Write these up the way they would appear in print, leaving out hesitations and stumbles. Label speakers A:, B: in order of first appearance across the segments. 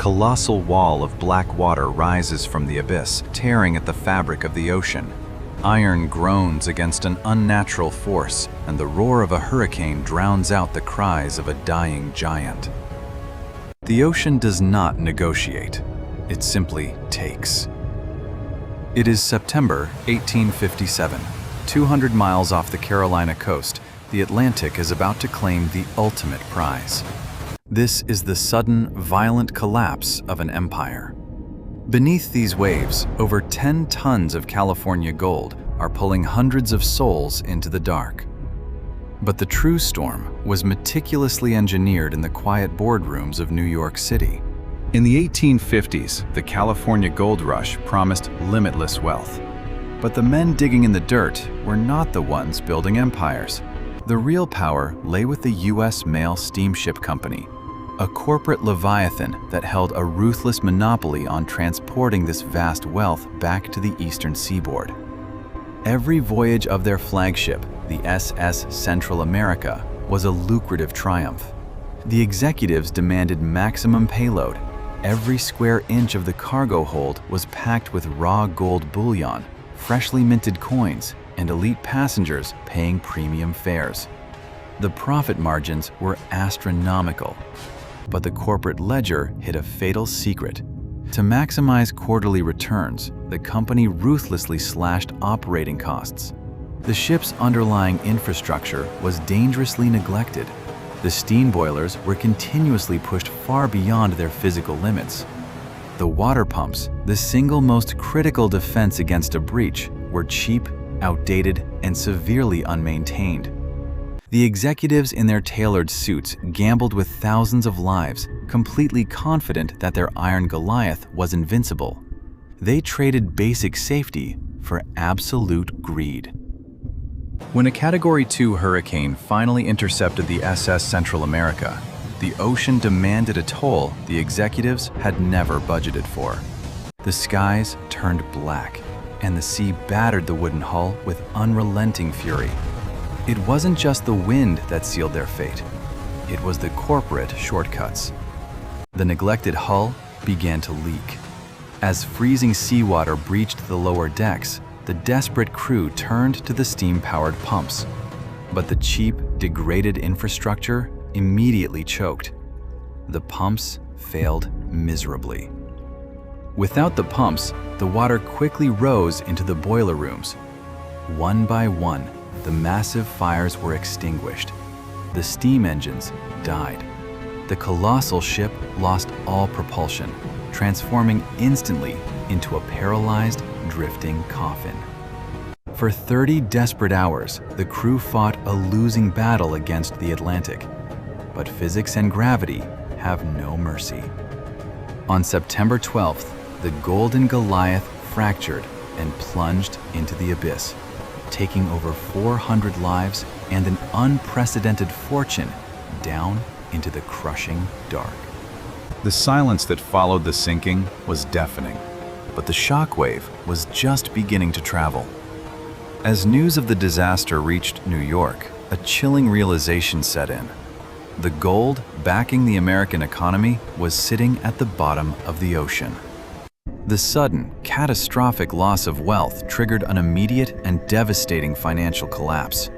A: colossal wall of black water rises from the abyss, tearing at the fabric of the ocean. Iron groans against an unnatural force, and the roar of a hurricane drowns out the cries of a dying giant. The ocean does not negotiate. It simply takes. It is September 1857. 200 miles off the Carolina coast, the Atlantic is about to claim the ultimate prize. This is the sudden, violent collapse of an empire. Beneath these waves, over 10 tons of California gold are pulling hundreds of souls into the dark. But the true storm was meticulously engineered in the quiet boardrooms of New York City. In the 1850s, the California gold rush promised limitless wealth. But the men digging in the dirt were not the ones building empires. The real power lay with the US Mail Steamship Company, a corporate leviathan that held a ruthless monopoly on transporting this vast wealth back to the eastern seaboard. Every voyage of their flagship, the SS Central America, was a lucrative triumph. The executives demanded maximum payload. Every square inch of the cargo hold was packed with raw gold bullion, freshly minted coins, and elite passengers paying premium fares. The profit margins were astronomical. But the corporate ledger hid a fatal secret. To maximize quarterly returns, the company ruthlessly slashed operating costs. The ship's underlying infrastructure was dangerously neglected. The steam boilers were continuously pushed far beyond their physical limits. The water pumps, the single most critical defense against a breach, were cheap, outdated, and severely unmaintained. The executives in their tailored suits gambled with thousands of lives, completely confident that their iron Goliath was invincible. They traded basic safety for absolute greed. When a Category 2 hurricane finally intercepted the SS Central America, the ocean demanded a toll the executives had never budgeted for. The skies turned black, and the sea battered the wooden hull with unrelenting fury. It wasn't just the wind that sealed their fate. It was the corporate shortcuts. The neglected hull began to leak. As freezing seawater breached the lower decks, the desperate crew turned to the steam-powered pumps. But the cheap, degraded infrastructure immediately choked. The pumps failed miserably. Without the pumps, the water quickly rose into the boiler rooms. One by one, the massive fires were extinguished. The steam engines died. The colossal ship lost all propulsion, transforming instantly into a paralyzed, drifting coffin. For 30 desperate hours, the crew fought a losing battle against the Atlantic. But physics and gravity have no mercy. On September 12th, the Golden Goliath fractured and plunged into the abyss, taking over 400 lives and an unprecedented fortune down into the crushing dark. The silence that followed the sinking was deafening, but the shockwave was just beginning to travel. As news of the disaster reached New York, a chilling realization set in. The gold backing the American economy was sitting at the bottom of the ocean. The sudden, catastrophic loss of wealth triggered an immediate and devastating financial collapse.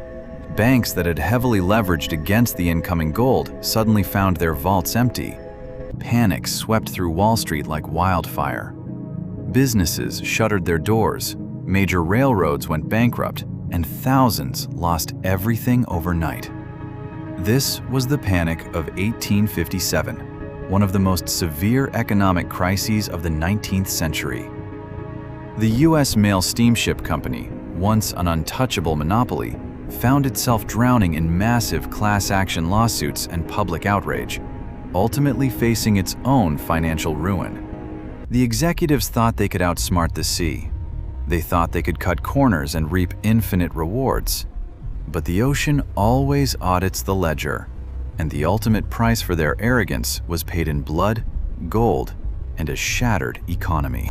A: Banks that had heavily leveraged against the incoming gold suddenly found their vaults empty. Panic swept through Wall Street like wildfire. Businesses shuttered their doors, major railroads went bankrupt, and thousands lost everything overnight. This was the panic of 1857. One of the most severe economic crises of the 19th century. The US Mail Steamship Company, once an untouchable monopoly, found itself drowning in massive class-action lawsuits and public outrage, ultimately facing its own financial ruin. The executives thought they could outsmart the sea. They thought they could cut corners and reap infinite rewards. But the ocean always audits the ledger, and the ultimate price for their arrogance was paid in blood, gold, and a shattered economy.